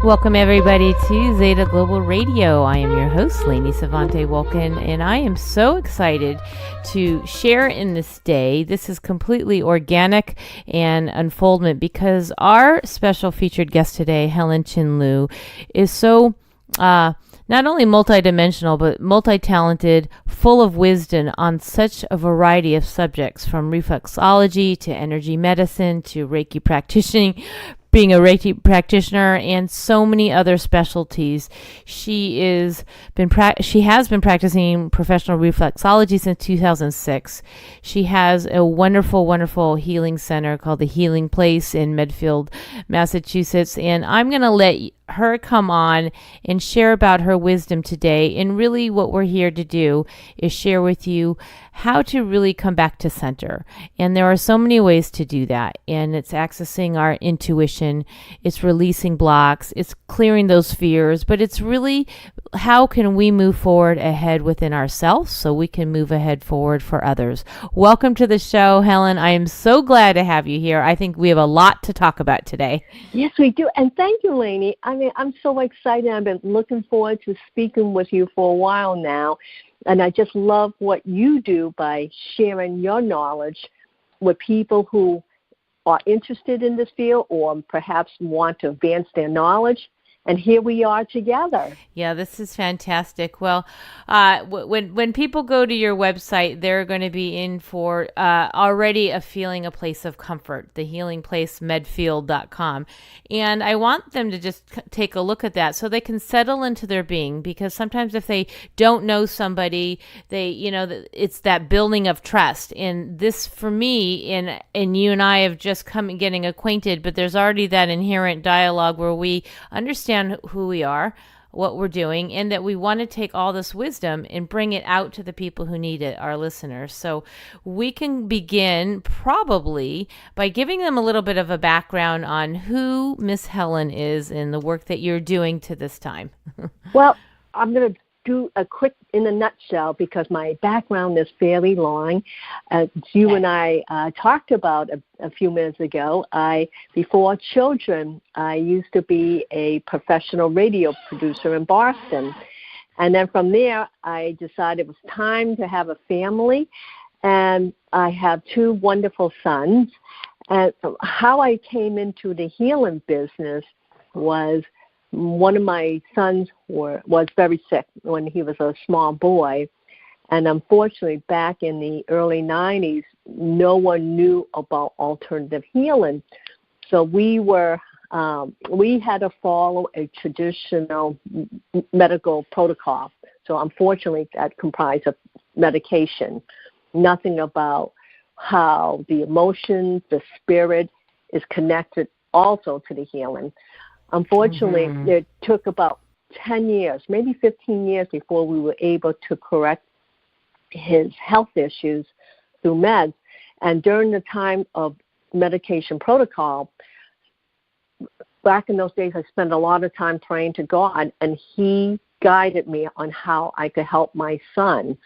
Welcome everybody to Zeta Global Radio. I am your host, Lainie Sevante Wulkan, and I am so excited to share in this day. This is completely organic and unfoldment because our special featured guest today, Helen Chin-Lu, is so not only multidimensional, but multi-talented, full of wisdom on such a variety of subjects, from reflexology to energy medicine to Reiki practicing, being a Reiki practitioner, and so many other specialties. She has been practicing professional reflexology since 2006. She has a wonderful, wonderful healing center called the Healing Place in Medfield, Massachusetts, and I'm going to let her come on and share about her wisdom today. And really what we're here to do is share with you how to really come back to center. And there are so many ways to do that. And it's accessing our intuition, it's releasing blocks, it's clearing those fears, but it's really how can we move forward ahead within ourselves so we can move ahead forward for others. Welcome to the show, Helen. I am so glad to have you here. I think we have a lot to talk about today. Yes, we do. And thank you, Lainie. I'm so excited. I've been looking forward to speaking with you for a while now. And I just love what you do by sharing your knowledge with people who are interested in this field or perhaps want to advance their knowledge. And here we are together. Yeah, this is fantastic. Well, when people go to your website, they're going to be in for already a place of comfort, the healingplacemedfield.com. And I want them to just take a look at that so they can settle into their being, because sometimes if they don't know somebody, it's that building of trust. And this, for me, and you and I have just come getting acquainted, but there's already that inherent dialogue where we understand who we are, what we're doing, and that we want to take all this wisdom and bring it out to the people who need it, our listeners. So we can begin probably by giving them a little bit of a background on who Miss Helen is and the work that you're doing to this time. Well, I'm going to do a quick in a nutshell because my background is fairly long. You and I talked about a few minutes ago. Before children, I used to be a professional radio producer in Boston. And then from there, I decided it was time to have a family. And I have two wonderful sons. And how I came into the healing business was one of my sons was very sick when he was a small boy. And unfortunately, back in the early 90s, no one knew about alternative healing. So we had to follow a traditional medical protocol. So unfortunately, that comprised of medication, nothing about how the emotions, the spirit is connected also to the healing. Unfortunately, it took about 10 years, maybe 15 years before we were able to correct his health issues through meds. And during the time of medication protocol, back in those days, I spent a lot of time praying to God, and he guided me on how I could help my son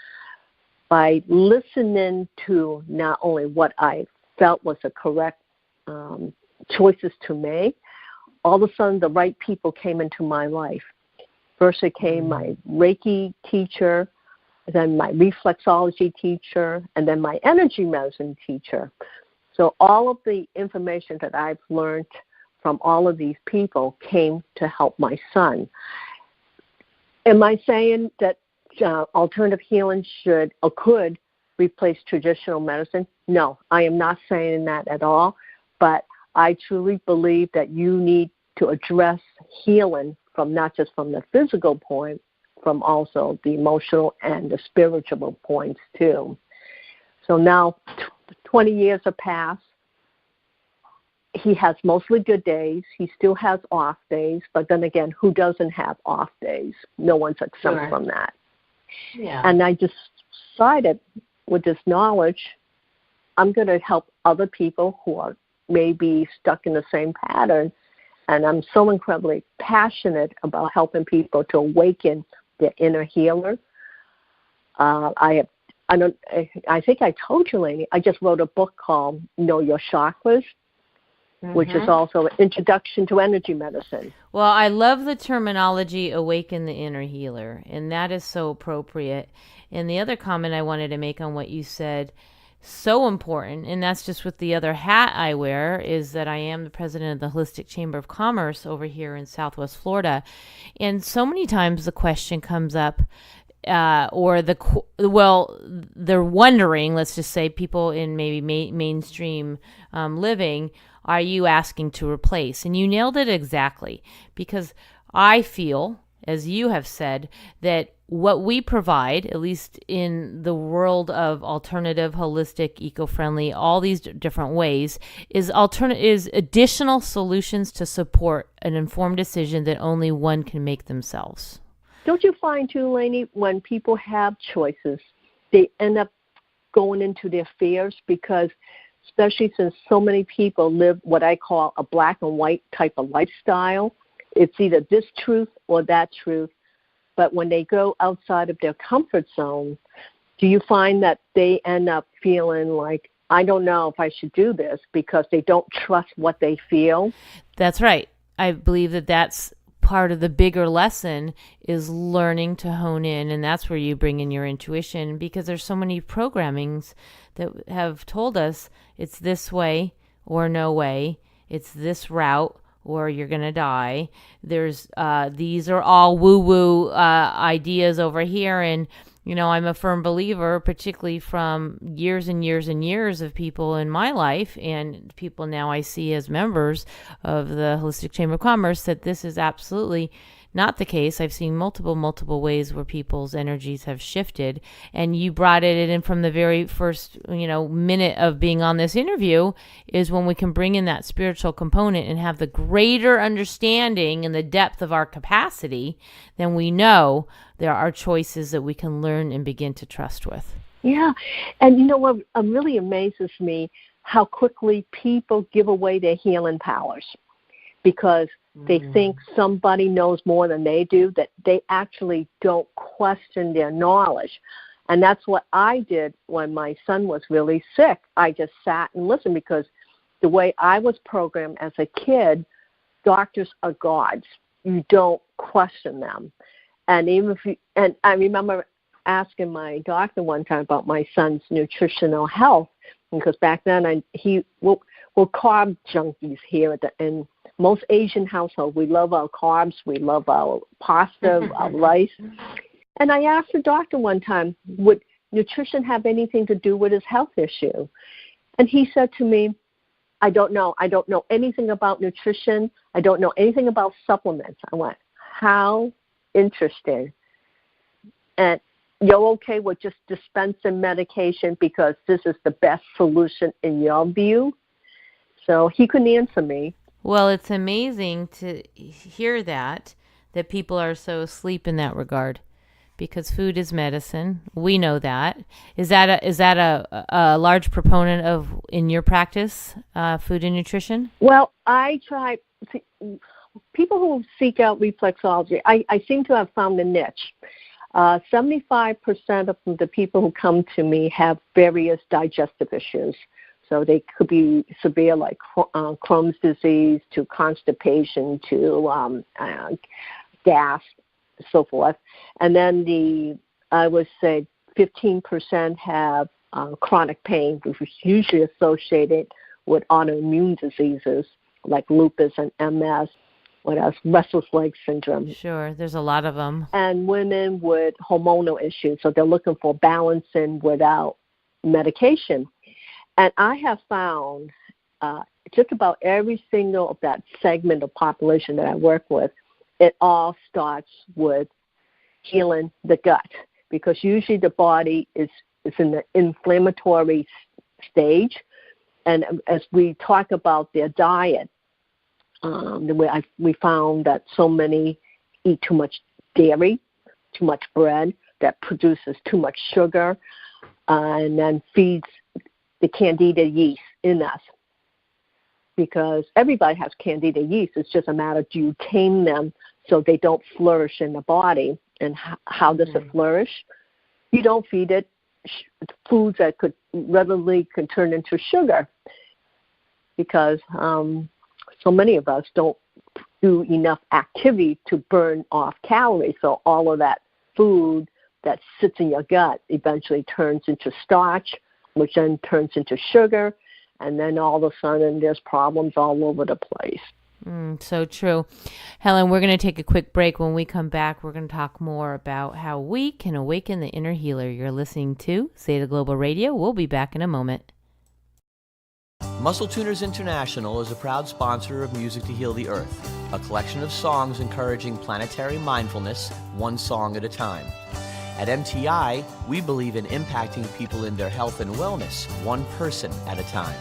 by listening to not only what I felt was the correct choices to make. All of a sudden, the right people came into my life. First, it came my Reiki teacher, then my reflexology teacher, and then my energy medicine teacher. So all of the information that I've learned from all of these people came to help my son. Am I saying that alternative healing should or could replace traditional medicine? No, I am not saying that at all, but I truly believe that you need to address healing from not just from the physical point, from also the emotional and the spiritual points too. So now 20 years have passed. He has mostly good days. He still has off days, but then again, who doesn't have off days? No one's exempt from that. Yeah. And I just decided with this knowledge, I'm going to help other people who are maybe stuck in the same pattern. And I'm so incredibly passionate about helping people to awaken their inner healer. I think I told you, Lainie, I just wrote a book called Know Your Chakras. which is also an introduction to energy medicine. Well, I love the terminology "Awaken the Inner Healer," and that is so appropriate. And the other comment I wanted to make on what you said, so important, and that's just with the other hat I wear, is that I am the president of the Holistic Chamber of Commerce over here in Southwest Florida. And so many times the question comes up, they're wondering, let's just say people in maybe mainstream living, are you asking to replace? And you nailed it exactly, because I feel, as you have said, that what we provide, at least in the world of alternative, holistic, eco-friendly, all these different ways, is additional solutions to support an informed decision that only one can make themselves. Don't you find too, Lainie, when people have choices, they end up going into their fears, because especially since so many people live what I call a black and white type of lifestyle, it's either this truth or that truth. But when they go outside of their comfort zone, do you find that they end up feeling like, I don't know if I should do this, because they don't trust what they feel? That's right. I believe that that's part of the bigger lesson, is learning to hone in, and that's where you bring in your intuition, because there's so many programmings that have told us it's this way or no way, it's this route or you're going to die. There's these are all woo-woo ideas over here, and I'm a firm believer, particularly from years and years and years of people in my life and people now I see as members of the Holistic Chamber of Commerce, that this is absolutely not the case. I've seen multiple ways where people's energies have shifted, and you brought it in from the very first, minute of being on this interview, is when we can bring in that spiritual component and have the greater understanding and the depth of our capacity, then we know there are choices that we can learn and begin to trust with. Yeah, and what really amazes me, how quickly people give away their healing powers, because they think somebody knows more than they do, that they actually don't question their knowledge. And that's what I did when my son was really sick. I just sat and listened, because the way I was programmed as a kid, doctors are gods. You don't question them. And and I remember asking my doctor one time about my son's nutritional health, because back then we're carb junkies here in most Asian households. We love our carbs, we love our pasta, our rice. And I asked the doctor one time, would nutrition have anything to do with his health issue? And he said to me, I don't know. I don't know anything about nutrition. I don't know anything about supplements. I went, how interesting. And you're okay with just dispensing medication because this is the best solution in your view? So he couldn't answer me. Well, it's amazing to hear that people are so asleep in that regard, because food is medicine. We know that. Is that a large proponent of, in your practice, food and nutrition? Well, I try. People who seek out reflexology, I seem to have found a niche. 75% of the people who come to me have various digestive issues. So they could be severe, like Crohn's disease, to constipation, to gas, so forth. And then I would say 15% have chronic pain, which is usually associated with autoimmune diseases like lupus and MS. What else? Restless leg syndrome. Sure, there's a lot of them. And women with hormonal issues, so they're looking for balancing without medication. And I have found just about every single of that segment of population that I work with, it all starts with healing the gut, because usually the body is in the inflammatory stage. And as we talk about their diet, we found that so many eat too much dairy, too much bread, that produces too much sugar, and then feeds the candida yeast in us, because everybody has candida yeast. It's just a matter, do you tame them so they don't flourish in the body? And how does it flourish? You don't feed it foods that could readily turn into sugar. because so many of us don't do enough activity to burn off calories. So all of that food that sits in your gut eventually turns into starch, which then turns into sugar, and then all of a sudden there's problems all over the place. So true. Helen, we're going to take a quick break. When we come back, we're going to talk more about how we can awaken the inner healer. You're listening to Zeta Global Radio. We'll be back in a moment. Muscle Tuners International is a proud sponsor of Music to Heal the Earth, a collection of songs encouraging planetary mindfulness, one song at a time. At MTI, we believe in impacting people in their health and wellness, one person at a time.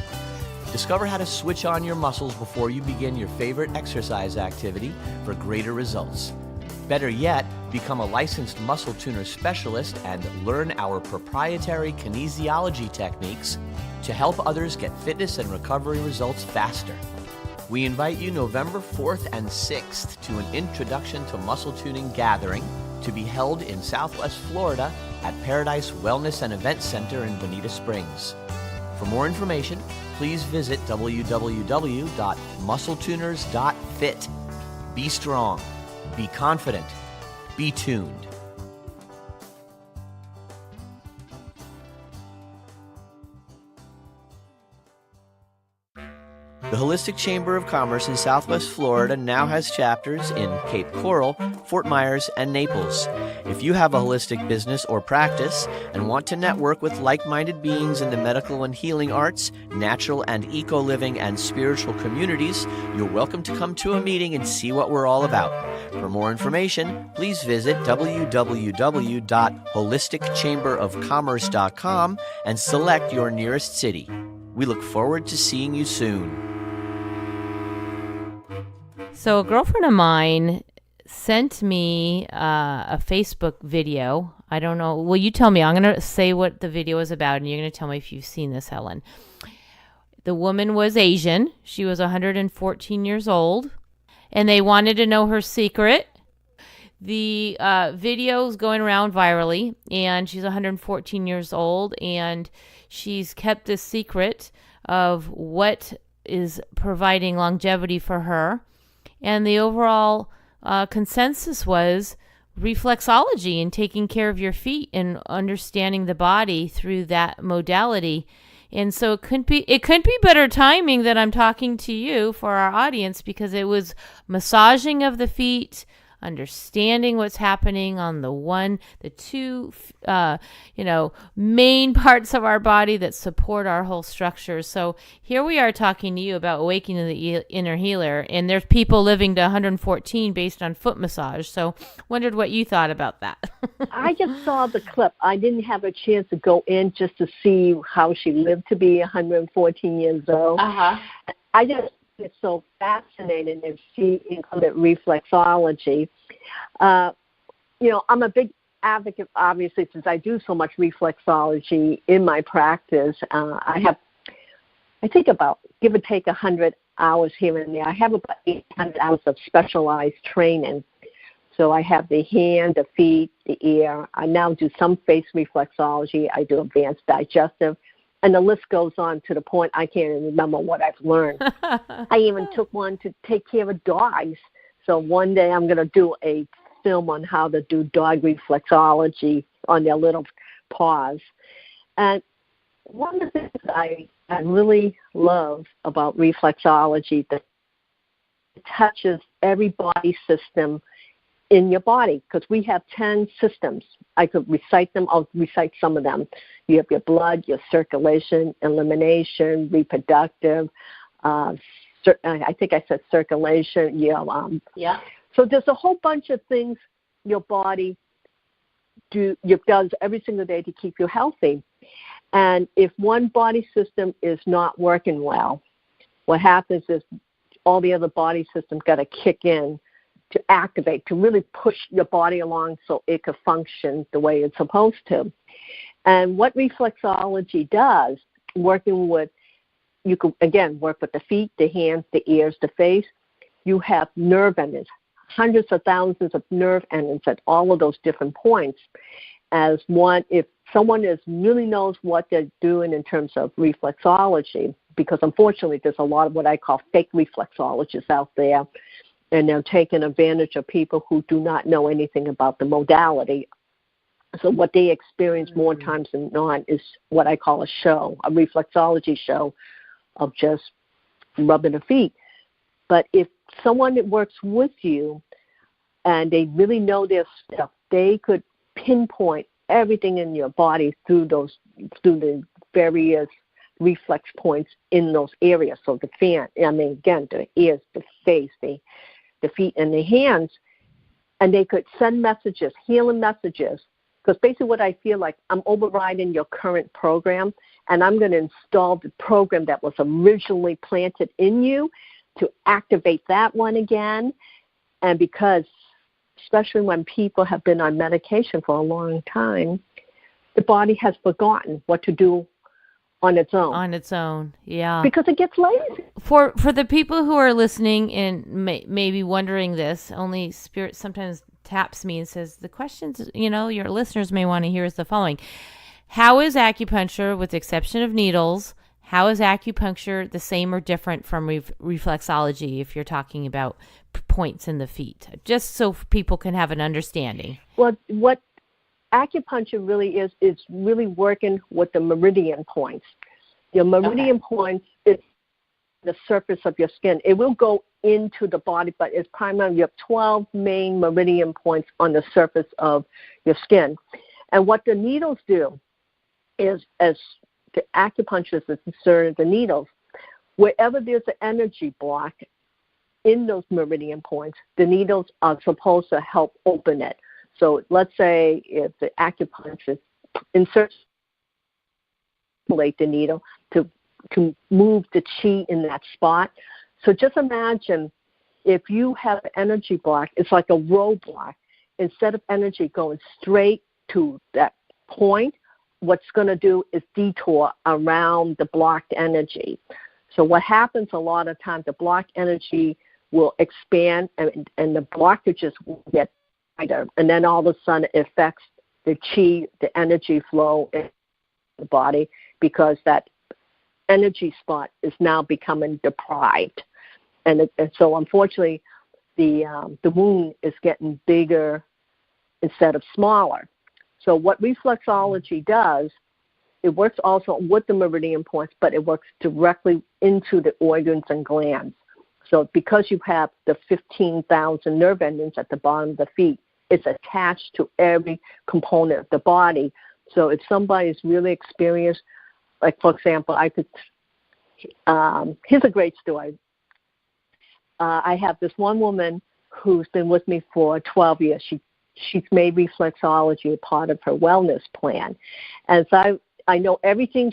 Discover how to switch on your muscles before you begin your favorite exercise activity for greater results. Better yet, become a licensed muscle tuner specialist and learn our proprietary kinesiology techniques to help others get fitness and recovery results faster. We invite you November 4th and 6th to an Introduction to Muscle Tuning gathering to be held in Southwest Florida at Paradise Wellness and Event Center in Bonita Springs. For more information, please visit www.muscletuners.fit. Be strong, be confident, be tuned. The Holistic Chamber of Commerce in Southwest Florida now has chapters in Cape Coral, Fort Myers, and Naples. If you have a holistic business or practice and want to network with like-minded beings in the medical and healing arts, natural and eco-living and spiritual communities, you're welcome to come to a meeting and see what we're all about. For more information, please visit www.holisticchamberofcommerce.com and select your nearest city. We look forward to seeing you soon. So a girlfriend of mine sent me a Facebook video. I don't know. Well, you tell me. I'm going to say what the video is about, and you're going to tell me if you've seen this, Helen. The woman was Asian. She was 114 years old, and they wanted to know her secret. The video is going around virally, and she's 114 years old, and she's kept this secret of what is providing longevity for her. And the overall consensus was reflexology and taking care of your feet and understanding the body through that modality. And so it couldn't be better timing that I'm talking to you for our audience, because it was massaging of the feet, understanding what's happening on the two main parts of our body that support our whole structure. So here we are talking to you about awakening the inner healer, and there's people living to 114 based on foot massage. So wondered what you thought about that. I just saw the clip. I didn't have a chance to go in just to see how she lived to be 114 years old. I just it's so fascinating to see included reflexology. I'm a big advocate, obviously, since I do so much reflexology in my practice. I think about, give or take, 100 hours here and there. I have about 800 hours of specialized training. So I have the hand, the feet, the ear. I now do some face reflexology. I do advanced digestive. And the list goes on to the point I can't even remember what I've learned. I even took one to take care of dogs. So one day I'm going to do a film on how to do dog reflexology on their little paws. And one of the things I really love about reflexology that it touches every body system in your body, because we have 10 systems. I could recite them. I'll recite some of them. You have your blood, your circulation, elimination, reproductive. I think I said circulation. Yeah. So there's a whole bunch of things your body does every single day to keep you healthy. And if one body system is not working well, what happens is all the other body systems got to kick in to activate, to really push your body along so it could function the way it's supposed to. And what reflexology does, you could, again, work with the feet, the hands, the ears, the face. You have nerve endings, hundreds of thousands of nerve endings at all of those different points. If someone really knows what they're doing in terms of reflexology, because unfortunately there's a lot of what I call fake reflexologists out there, and they're taking advantage of people who do not know anything about the modality. So what they experience more times than not is what I call a show, a reflexology show of just rubbing the feet. But if someone that works with you and they really know their stuff, they could pinpoint everything in your body through the various reflex points in those areas. So the the ears, the face, the feet, and the hands, and they could send messages, healing messages, because basically what I feel like, I'm overriding your current program, and I'm going to install the program that was originally planted in you to activate that one again. And because, especially when people have been on medication for a long time, the body has forgotten what to do on its own. On its own, yeah. Because it gets lazy. For the people who are listening and maybe wondering this, only Spirit sometimes taps me and says, the questions, your listeners may want to hear is the following. How is acupuncture, with the exception of needles, how is acupuncture the same or different from reflexology if you're talking about points in the feet? Just so people can have an understanding. Well, what acupuncture really is really working with the meridian points. Your meridian points is the surface of your skin. It will go into the body, but it's primarily, you have 12 main meridian points on the surface of your skin. And what the needles do is, as the acupuncturist is concerned, the needles, wherever there's an energy block in those meridian points, the needles are supposed to help open it. So let's say if the acupuncturist inserts the needle to move the chi in that spot. So just imagine if you have an energy block, it's like a roadblock. Instead of energy going straight to that point, what's going to do is detour around the blocked energy. So what happens a lot of times, the blocked energy will expand and the blockages will get tighter. And then all of a sudden it affects the chi, the energy flow in the body, because that energy spot is now becoming deprived. And so unfortunately, the wound is getting bigger instead of smaller. So what reflexology does, it works also with the meridian points, but it works directly into the organs and glands. So because you have the 15,000 nerve endings at the bottom of the feet, it's attached to every component of the body. So if somebody's really experienced, like for example, here's a great story. I have this one woman who's been with me for 12 years. She's made reflexology a part of her wellness plan. And so I know everything,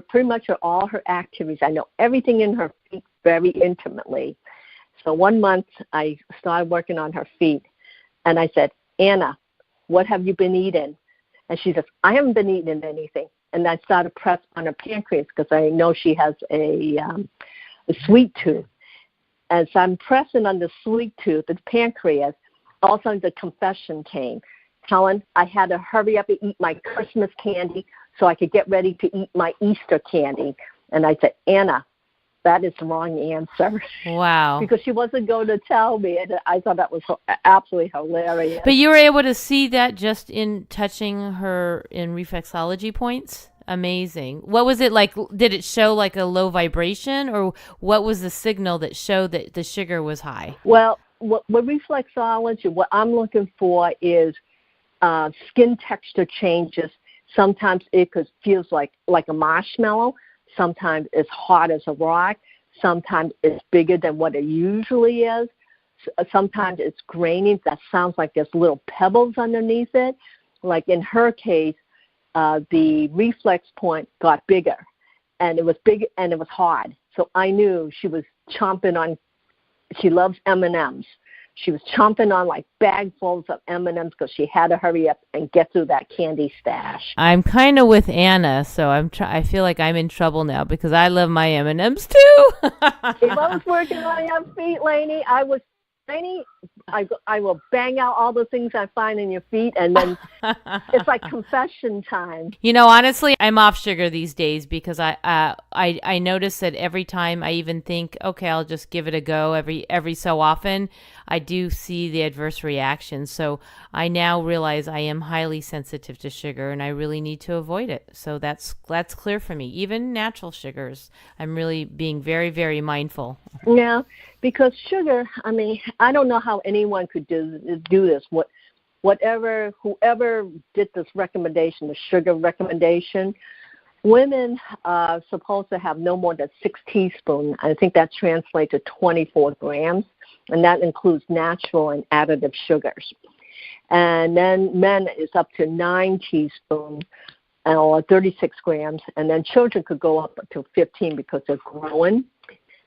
pretty much all her activities. I know everything in her feet very intimately. So one month I started working on her feet, and I said, Anna, what have you been eating? And she says, I haven't been eating anything. And I started press on her pancreas because I know she has a sweet tooth. And so I'm pressing on the sweet tooth, the pancreas. All of a sudden the confession came. Helen, I had to hurry up and eat my Christmas candy so I could get ready to eat my Easter candy. And I said, Anna, that is the wrong answer. Wow. Because she wasn't going to tell me. And I thought that was absolutely hilarious. But you were able to see that just in touching her in reflexology points? Amazing. What was it like? Did it show like a low vibration, or what was the signal that showed that the sugar was high? Well, with reflexology, what I'm looking for is skin texture changes. Sometimes it feels like a marshmallow. Sometimes it's hard as a rock. Sometimes it's bigger than what it usually is. Sometimes it's grainy. That sounds like there's little pebbles underneath it. Like in her case, the reflex point got bigger, and it was big and it was hard. So I knew she was chomping on. She loves M&Ms. She was chomping on like bagfuls of M&Ms because she had to hurry up and get through that candy stash. I'm kind of with Anna, so I feel like I'm in trouble now because I love my M&Ms too. If I was working on your feet, Lainie, I will bang out all the things I find in your feet, and then it's like confession time. You know, honestly, I'm off sugar these days because I notice that every time I even think, okay, I'll just give it a go every so often, I do see the adverse reaction. So I now realize I am highly sensitive to sugar, and I really need to avoid it. So that's clear for me. Even natural sugars, I'm really being very, very mindful. Yeah, because sugar, I mean, I don't know how anyone could do this. Whoever did this recommendation, the sugar recommendation, women are supposed to have no more than 6 teaspoons. I think that translates to 24 grams, and that includes natural and additive sugars. And then men is up to 9 teaspoons, or 36 grams, and then children could go up to 15 because they're growing,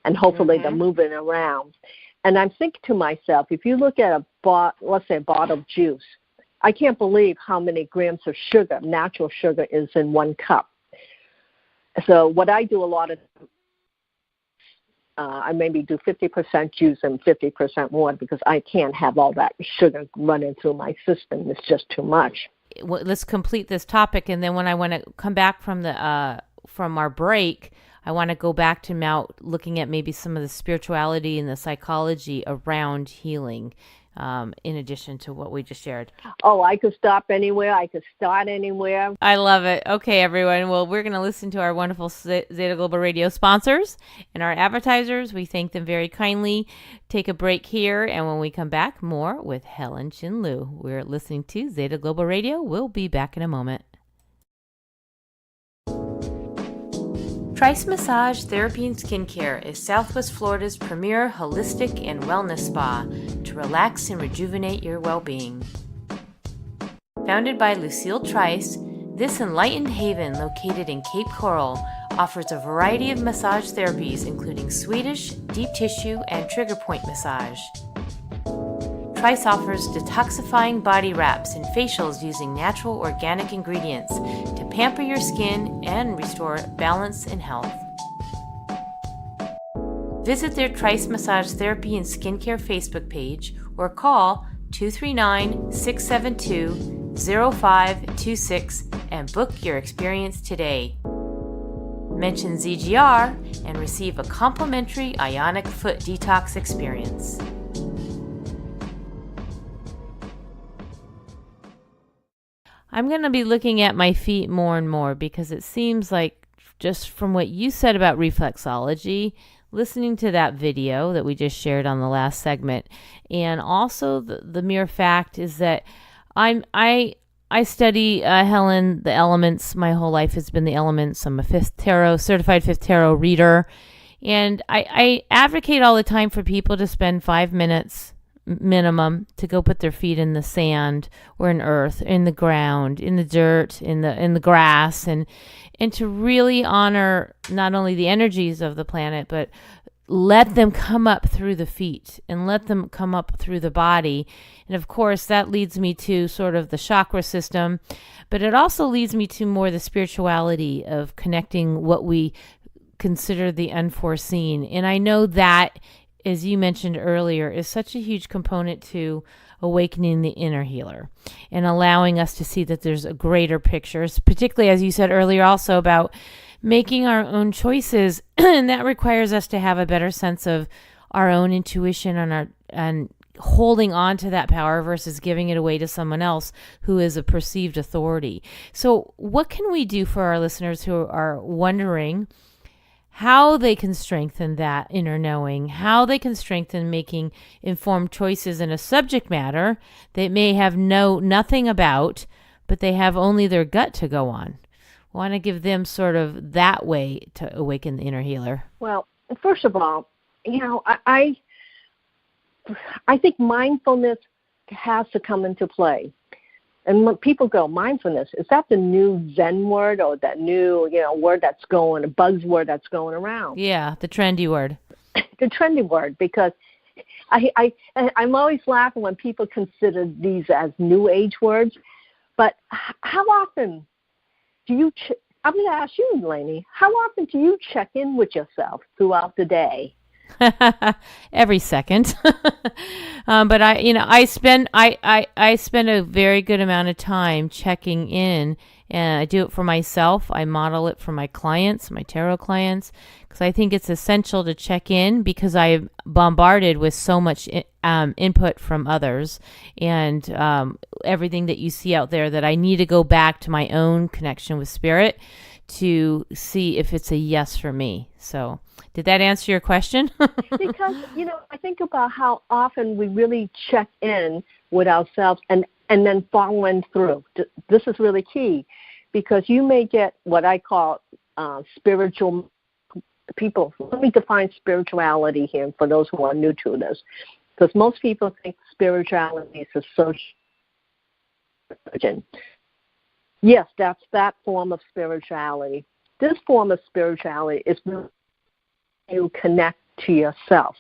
and hopefully they're moving around. And I'm thinking to myself, if you look at let's say a bottle of juice, I can't believe how many grams of sugar, natural sugar, is in 1 cup. So what I do a lot of, I maybe do 50% juice and 50% water because I can't have all that sugar running through my system. It's just too much. Let's complete this topic, and then when I want to come back from our break, I want to go back to now looking at maybe some of the spirituality and the psychology around healing, in addition to what we just shared. Oh, I could stop anywhere. I could start anywhere. I love it. Okay, everyone. Well, we're going to listen to our wonderful Zeta Global Radio sponsors and our advertisers. We thank them very kindly. Take a break here, and when we come back, more with Helen Chin-Lu. We're listening to Zeta Global Radio. We'll be back in a moment. Trice Massage Therapy and Skincare is Southwest Florida's premier holistic and wellness spa to relax and rejuvenate your well-being. Founded by Lucille Trice, this enlightened haven located in Cape Coral offers a variety of massage therapies including Swedish, deep tissue, and trigger point massage. Trice offers detoxifying body wraps and facials using natural organic ingredients to pamper your skin and restore balance and health. Visit their Trice Massage Therapy and Skincare Facebook page or call 239-672-0526 and book your experience today. Mention ZGR and receive a complimentary ionic foot detox experience. I'm going to be looking at my feet more and more because it seems like, just from what you said about reflexology, listening to that video that we just shared on the last segment, and also the mere fact is that I study, Helen, the elements. My whole life has been the elements. I'm a certified fifth tarot reader, and I advocate all the time for people to spend 5 minutes minimum to go put their feet in the sand or in earth, in the ground, in the dirt, in the grass, and to really honor not only the energies of the planet, but let them come up through the feet and let them come up through the body. And of course, that leads me to sort of the chakra system, but it also leads me to more the spirituality of connecting what we consider the unforeseen. And I know that, as you mentioned earlier, is such a huge component to awakening the inner healer and allowing us to see that there's a greater picture, particularly, as you said earlier, also about making our own choices. And that requires us to have a better sense of our own intuition and holding on to that power versus giving it away to someone else who is a perceived authority. So what can we do for our listeners who are wondering how they can strengthen that inner knowing, how they can strengthen making informed choices in a subject matter they may have nothing about, but they have only their gut to go on? I want to give them sort of that way to awaken the inner healer. Well, first of all, I think mindfulness has to come into play. And when people go, mindfulness, is that the new Zen word or that new, word that's going, a buzzword that's going around? Yeah, the trendy word. The trendy word, because I'm always laughing when people consider these as new age words. But how often do you, I'm going to ask you, Lainie, how often do you check in with yourself throughout the day? Every second. But I spend a very good amount of time checking in, and I do it for myself. I model it for my clients, my tarot clients, because I think it's essential to check in, because I'm bombarded with so much input from others and everything that you see out there, that I need to go back to my own connection with spirit to see if it's a yes for me. So did that answer your question? Because, I think about how often we really check in with ourselves and then following through. This is really key, because you may get what I call spiritual people. Let me define spirituality here for those who are new to this, because most people think spirituality is a social religion. Yes, that's that form of spirituality. This form of spirituality is when you connect to yourself.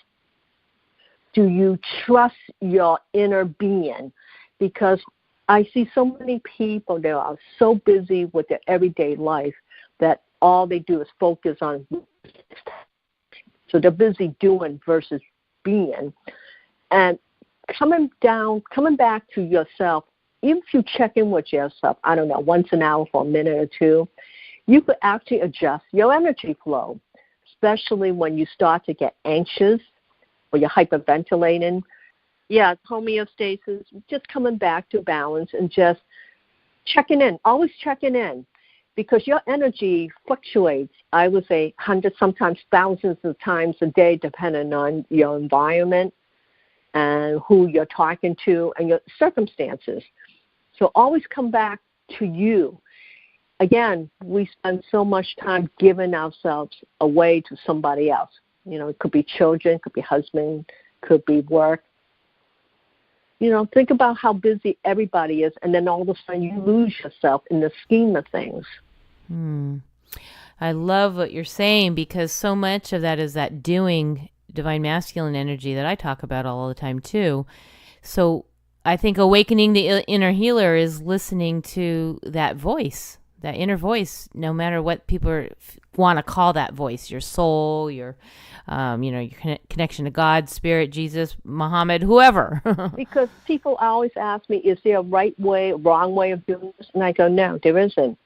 Do you trust your inner being? Because I see so many people that are so busy with their everyday life that all they do is focus on. So they're busy doing versus being. And coming back to yourself, even if you check in with yourself, I don't know, once an hour for a minute or two, you could actually adjust your energy flow, especially when you start to get anxious or you're hyperventilating. Yeah, homeostasis, just coming back to balance and just checking in, always checking in, because your energy fluctuates, I would say, hundreds, sometimes thousands of times a day, depending on your environment and who you're talking to and your circumstances. So always come back to you. Again, we spend so much time giving ourselves away to somebody else. It could be children, it could be husband, could be work. Think about how busy everybody is, and then all of a sudden you lose yourself in the scheme of things. I love what you're saying, because so much of that is that doing divine masculine energy that I talk about all the time too. So I think awakening the inner healer is listening to that voice, that inner voice, no matter what people want to call that voice, your soul, your connection to God, Spirit, Jesus, Muhammad, whoever. Because people always ask me, is there a right way, wrong way of doing this? And I go, no, there isn't.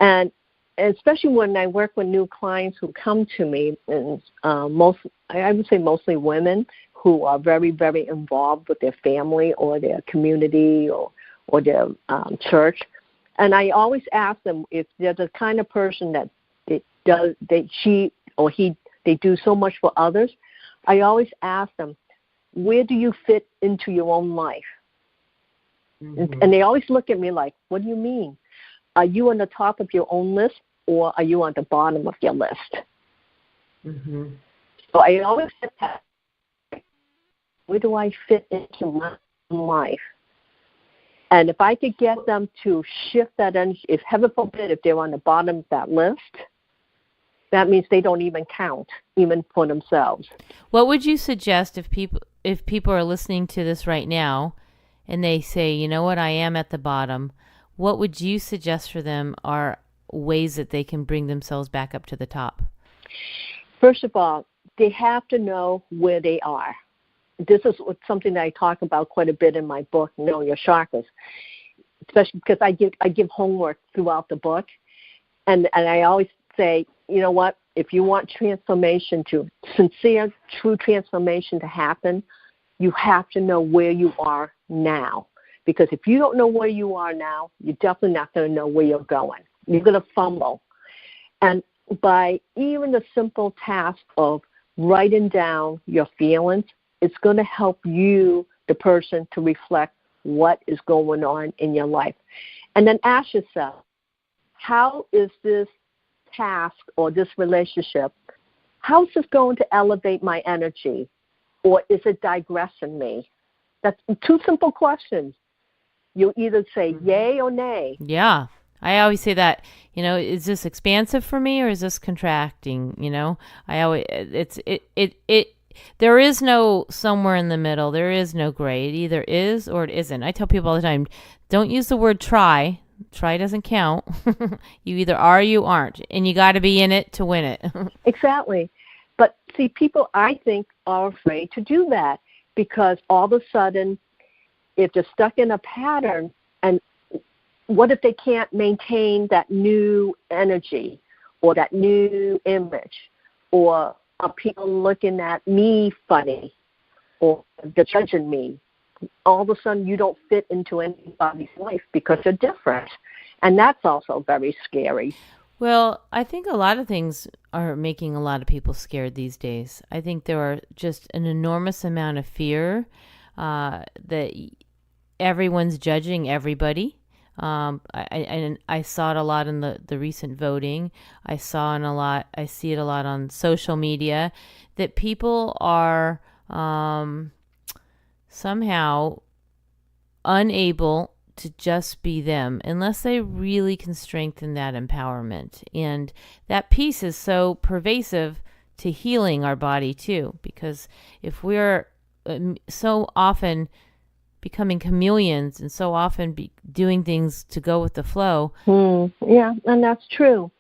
And especially when I work with new clients who come to me, and I would say mostly women who are very, very involved with their family or their community or their church. And I always ask them if they're the kind of person that they do so much for others. I always ask them, where do you fit into your own life? Mm-hmm. And they always look at me like, what do you mean? Are you on the top of your own list, or are you on the bottom of your list? Mm-hmm. So I always say, where do I fit into my own life? And if I could get them to shift that energy, if heaven forbid, if they're on the bottom of that list, that means they don't even count, even for themselves. What would you suggest if people are listening to this right now and they say, you know what, I am at the bottom? What would you suggest for them are ways that they can bring themselves back up to the top? First of all, they have to know where they are. This is something that I talk about quite a bit in my book, Know Your Chakras, especially because I give homework throughout the book. And I always say, you know what, if you want sincere, true transformation to happen, you have to know where you are now. Because if you don't know where you are now, you're definitely not going to know where you're going. You're going to fumble. And by even the simple task of writing down your feelings, it's going to help you, the person, to reflect what is going on in your life. And then ask yourself, how is this task or this relationship, how is this going to elevate my energy? Or is it digressing me? That's two simple questions. You either say yay or nay. Yeah. I always say that, is this expansive for me or is this contracting? There is no somewhere in the middle. There is no gray. It either is or it isn't. I tell people all the time, don't use the word try. Try doesn't count. You either are or you aren't. And you got to be in it to win it. Exactly. But see, people, I think, are afraid to do that because all of a sudden, if they're stuck in a pattern, and what if they can't maintain that new energy or that new image? Or are people looking at me funny or they're judging me? All of a sudden, you don't fit into anybody's life because you're different. And that's also very scary. Well, I think a lot of things are making a lot of people scared these days. I think there are just an enormous amount of fear that everyone's judging everybody. I saw it a lot in the recent voting. I see it a lot on social media, that people are somehow unable to just be them unless they really can strengthen that empowerment. And that piece is so pervasive to healing our body too, because if we're so often becoming chameleons and so often doing things to go with the flow. Yeah, and that's true,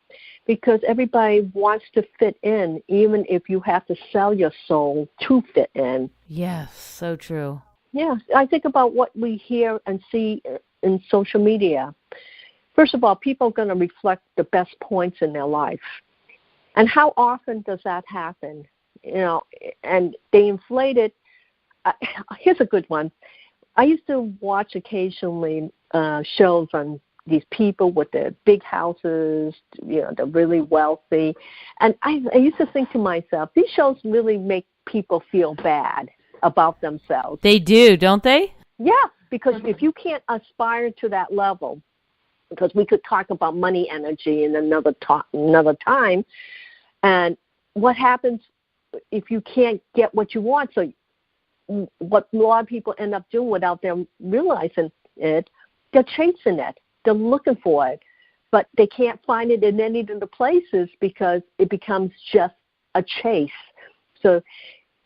because everybody wants to fit in, even if you have to sell your soul to fit in. Yes, so true. Yeah, I think about what we hear and see in social media. First of all, people are going to reflect the best points in their life. And how often does that happen? And they inflate it. Here's a good one. I used to watch occasionally shows on these people with their big houses, they're really wealthy. And I used to think to myself, these shows really make people feel bad about themselves. They do, don't they? Yeah, because if you can't aspire to that level, because we could talk about money energy in another time, and what happens if you can't get what you want? So what a lot of people end up doing without them realizing it, they're chasing it. They're looking for it, but they can't find it in any of the places because it becomes just a chase. So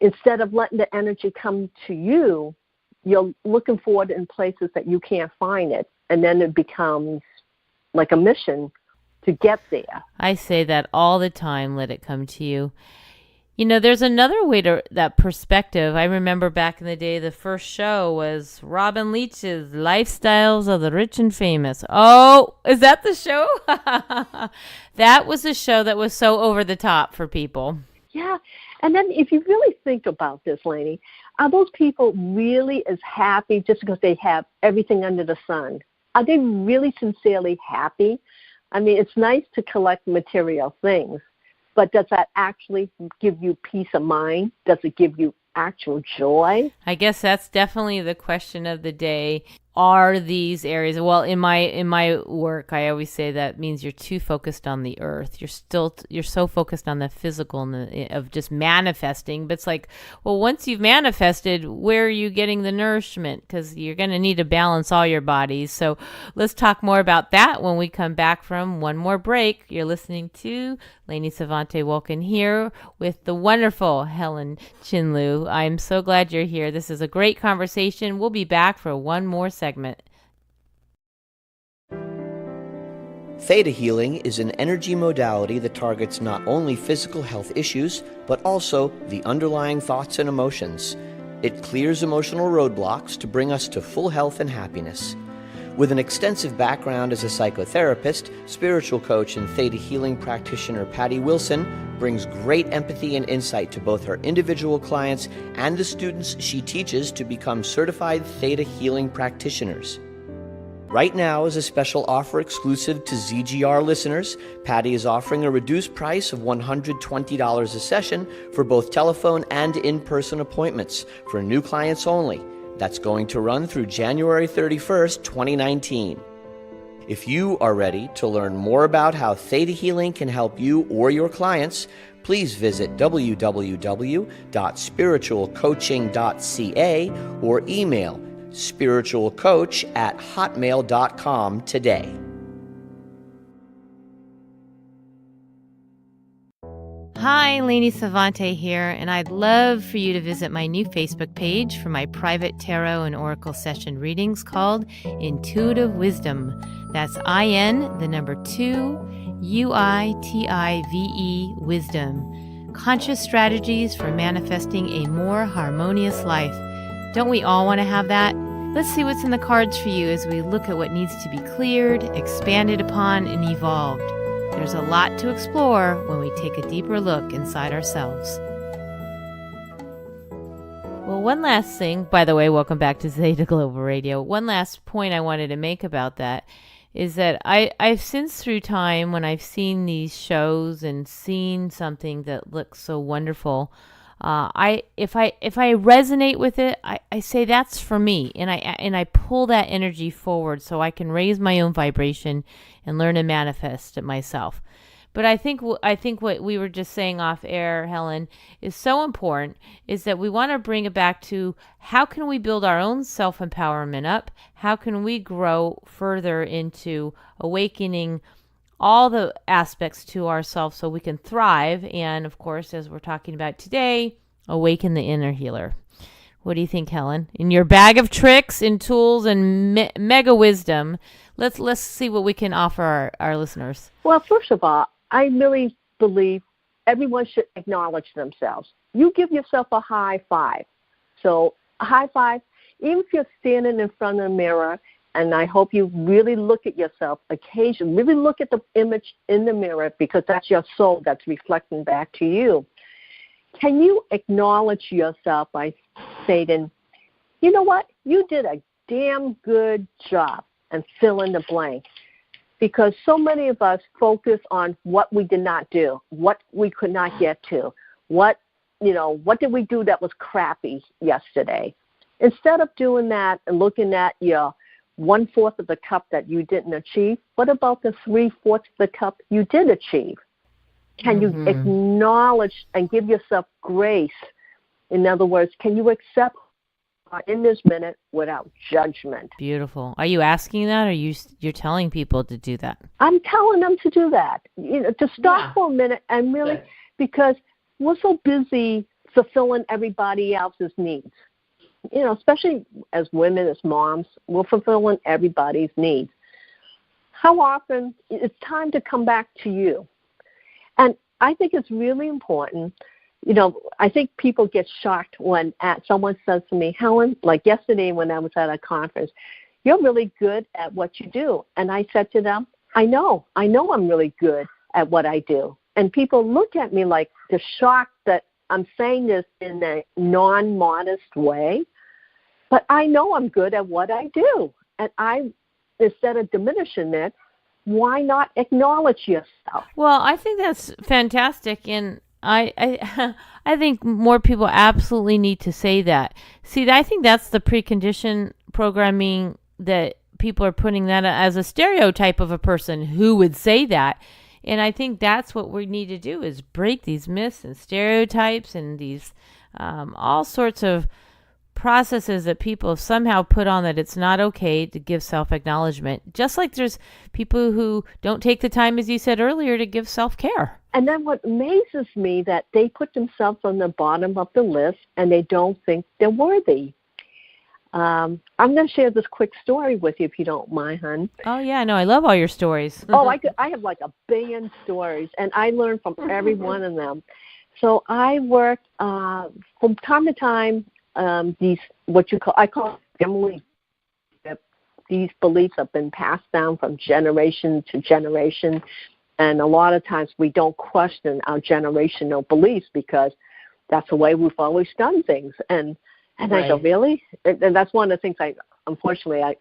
instead of letting the energy come to you, you're looking for it in places that you can't find it, and then it becomes like a mission to get there. I say that all the time, let it come to you. There's another way to that perspective. I remember back in the day, the first show was Robin Leach's Lifestyles of the Rich and Famous. Oh, is that the show? That was a show that was so over the top for people. Yeah. And then if you really think about this, Lainie, are those people really as happy just because they have everything under the sun? Are they really sincerely happy? I mean, it's nice to collect material things, but does that actually give you peace of mind? Does it give you actual joy? I guess that's definitely the question of the day. Are these areas, well, in my work, I always say that means you're too focused on the earth. You're so focused on the physical and of just manifesting. But it's like, well, once you've manifested, where are you getting the nourishment? Because you're going to need to balance all your bodies. So let's talk more about that when we come back from one more break. You're listening to Lainie Sevante Wulkan here with the wonderful Helen Chinlu. I'm so glad you're here. This is a great conversation. We'll be back for one more segment. Theta healing is an energy modality that targets not only physical health issues, but also the underlying thoughts and emotions. It clears emotional roadblocks to bring us to full health and happiness. With an extensive background as a psychotherapist, spiritual coach, and Theta healing practitioner, Patty Wilson brings great empathy and insight to both her individual clients and the students she teaches to become certified Theta healing practitioners. Right now, as a special offer exclusive to ZGR listeners, Patty is offering a reduced price of $120 a session for both telephone and in-person appointments for new clients only. That's going to run through January 31st, 2019. If you are ready to learn more about how Theta healing can help you or your clients, please visit www.spiritualcoaching.ca or email spiritualcoach@hotmail.com today. Hi, Lainie Sevante here, and I'd love for you to visit my new Facebook page for my private tarot and oracle session readings called Intuitive Wisdom. That's IN, the number 2, UITIVE, Wisdom. conscious strategies for manifesting a more harmonious life. Don't we all want to have that? Let's see what's in the cards for you as we look at what needs to be cleared, expanded upon, and evolved. There's a lot to explore when we take a deeper look inside ourselves. Well, one last thing, by the way, welcome back to Zeta Global Radio. One last point I wanted to make about that is that I've since through time, when I've seen these shows and seen something that looks so wonderful, if I resonate with it, I say that's for me, and I pull that energy forward so I can raise my own vibration and learn to manifest it myself. But I think what we were just saying off air, Helen, is so important, is that we want to bring it back to how can we build our own self-empowerment up? How can we grow further into awakening all the aspects to ourselves so we can thrive? And of course, as we're talking about today, awaken the inner healer. What do you think, Helen? In your bag of tricks and tools and mega wisdom, let's see what we can offer our listeners. Well, first of all, I really believe everyone should acknowledge themselves. You give yourself a high five. So a high five, even if you're standing in front of the mirror, and I hope you really look at yourself occasionally, really look at the image in the mirror, because that's your soul that's reflecting back to you. Can you acknowledge yourself by stating, you know what, you did a damn good job, and fill in the blank? Because so many of us focus on what we did not do, what we could not get to, what did we do that was crappy yesterday? Instead of doing that and looking at your 1/4 of the cup that you didn't achieve, what about the 3/4 of the cup you did achieve? Can you acknowledge and give yourself grace? In other words, can you accept in this minute without judgment? Beautiful. Are you asking that, or you're telling people to do that? I'm telling them to do that. To stop for a minute and really, because we're so busy fulfilling everybody else's needs. Especially as women, as moms, we're fulfilling everybody's needs. How often it's time to come back to you? And I think it's really important. I think people get shocked when someone says to me, Helen, like yesterday when I was at a conference, you're really good at what you do. And I said to them, I know I'm really good at what I do. And people look at me like they're shocked that I'm saying this in a non-modest way, but I know I'm good at what I do. And instead of diminishing it, why not acknowledge yourself? Well, I think that's fantastic, and I think more people absolutely need to say that. See, I think that's the precondition programming that people are putting that as a stereotype of a person who would say that. And I think that's what we need to do, is break these myths and stereotypes and these all sorts of processes that people somehow put on, that it's not okay to give self-acknowledgement. Just like there's people who don't take the time, as you said earlier, to give self-care. And then what amazes me, that they put themselves on the bottom of the list and they don't think they're worthy. I'm going to share this quick story with you, if you don't mind, hon. Oh, yeah, no, I love all your stories. I have like 1 billion stories, and I learn from every one of them. So I work from time to time, I call family. These beliefs have been passed down from generation to generation, and a lot of times we don't question our generational beliefs because that's the way we've always done things. And right. I go, really? And that's one of the things fortunately, I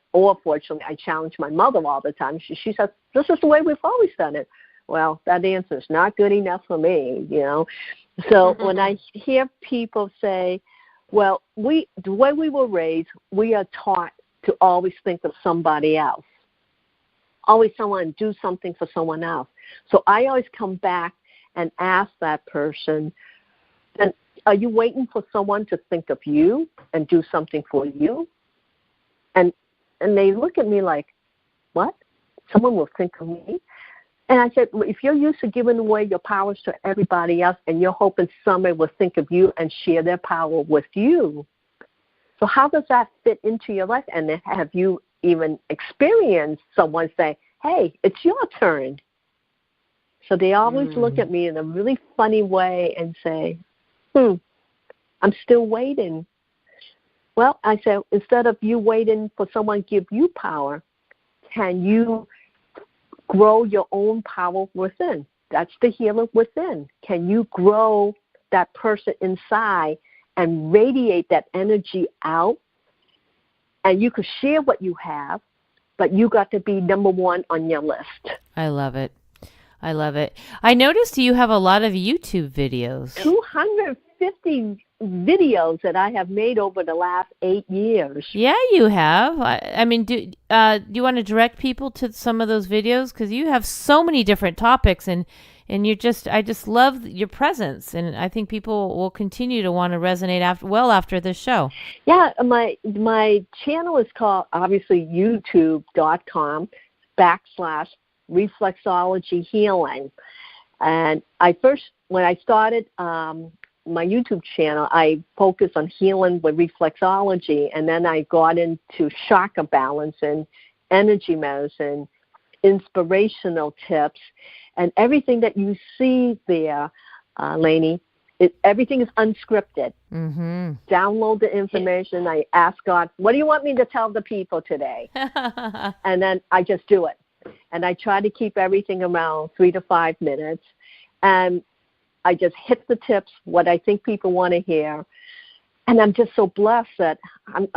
challenge my mother all the time. She says, this is the way we've always done it. Well, that answer is not good enough for me, So when I hear people say, well, the way we were raised, we are taught to always think of somebody else, always someone do something for someone else. So I always come back and ask that person, then are you waiting for someone to think of you and do something for you? And they look at me like, what? Someone will think of me? And I said, well, if you're used to giving away your powers to everybody else and you're hoping somebody will think of you and share their power with you, so how does that fit into your life? And have you even experienced someone say, hey, it's your turn? So they always look at me in a really funny way and say, I'm still waiting. Well, I said, instead of you waiting for someone to give you power, can you grow your own power within? That's the healer within. Can you grow that person inside and radiate that energy out? And you could share what you have, but you got to be number one on your list. I love it. I love it. I noticed you have a lot of YouTube videos. 250 videos that I have made over the last 8 years. Yeah, you have. I mean, do you want to direct people to some of those videos? Because you have so many different topics, and I just love your presence, and I think people will continue to want to resonate after this show. Yeah, my channel is called, obviously, youtube.com/reflexology healing. And when I started my YouTube channel, I focused on healing with reflexology, and then I got into chakra balance and energy medicine, inspirational tips, and everything that you see there, Lainie, everything is unscripted. Mm-hmm. Download the information. I ask God, what do you want me to tell the people today? And then I just do it. And I try to keep everything around 3 to 5 minutes. And I just hit the tips, what I think people want to hear. And I'm just so blessed that I'm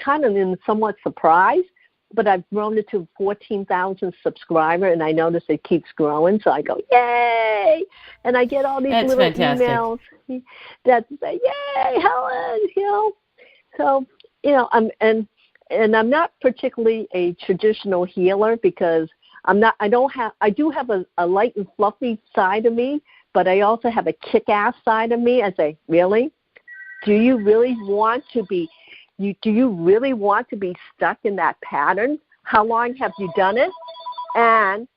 kind of somewhat surprised, but I've grown it to 14,000 subscribers, and I notice it keeps growing. So I go, yay! And I get all these little fantastic emails that say, yay, Helen! So, I'm not particularly a traditional healer because I do have a light and fluffy side of me, but I also have a kick-ass side of me. I say, really? Do you really want to be stuck in that pattern? How long have you done it? And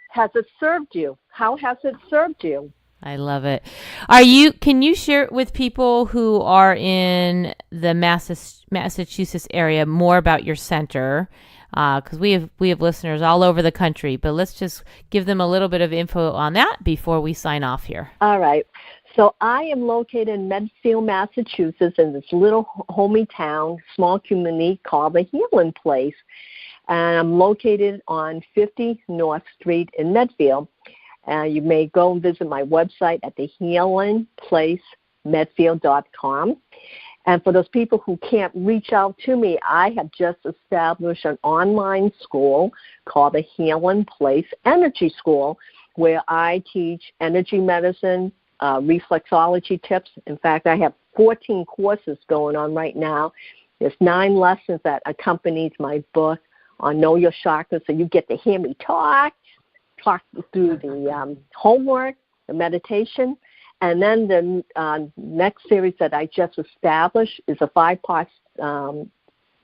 has it served you? How has it served you? I love it. Can you share with people who are in the Massachusetts area more about your center? Because we have listeners all over the country, but let's just give them a little bit of info on that before we sign off here. All right. So I am located in Medfield, Massachusetts, in this little homey town, small community called the Healing Place. And I'm located on 50 North Street in Medfield. You may go and visit my website at thehealingplacemedfield.com. And for those people who can't reach out to me, I have just established an online school called the Healing Place Energy School, where I teach energy medicine, reflexology tips. In fact, I have 14 courses going on right now. There's 9 lessons that accompanies my book on Know Your Chakra, so you get to hear me talk through the homework, the meditation. And then the next series that I just established is a 5-part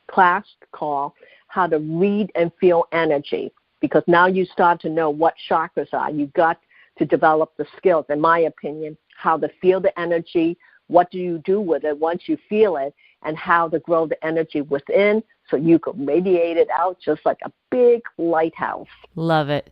class called How to Read and Feel Energy, because now you start to know what chakras are. You got to develop the skills, in my opinion, how to feel the energy, what do you do with it once you feel it, and how to grow the energy within so you can radiate it out just like a big lighthouse. Love it.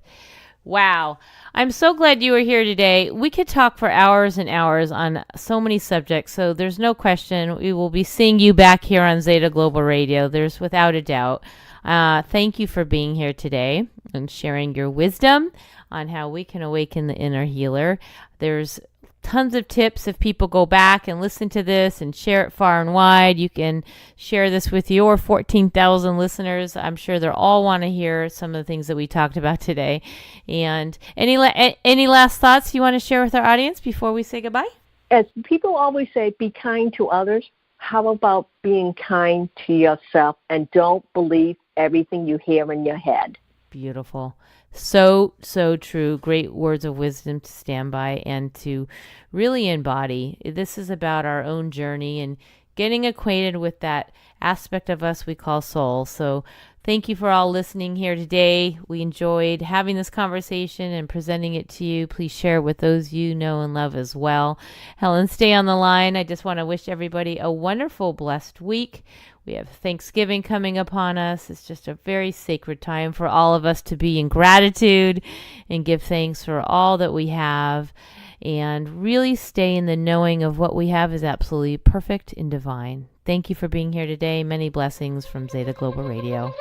Wow. I'm so glad you were here today. We could talk for hours and hours on so many subjects, so there's no question we will be seeing you back here on Zeta Global Radio. There's without a doubt. Thank you for being here today and sharing your wisdom on how we can awaken the inner healer. There's tons of tips. If people go back and listen to this and share it far and wide, you can share this with your 14,000 listeners. I'm sure they'll all want to hear some of the things that we talked about today. And any last thoughts you want to share with our audience before we say goodbye? As people always say, be kind to others. How about being kind to yourself and don't believe everything you hear in your head? Beautiful. So true. Great words of wisdom to stand by and to really embody. This is about our own journey and getting acquainted with that aspect of us we call soul. So thank you for all listening here today. We enjoyed having this conversation and presenting it to you. Please share it with those you know and love as well. Helen, stay on the line. I just want to wish everybody a wonderful, blessed week. We have Thanksgiving coming upon us. It's just a very sacred time for all of us to be in gratitude and give thanks for all that we have, and really stay in the knowing of what we have is absolutely perfect and divine. Thank you for being here today. Many blessings from Zeta Global Radio.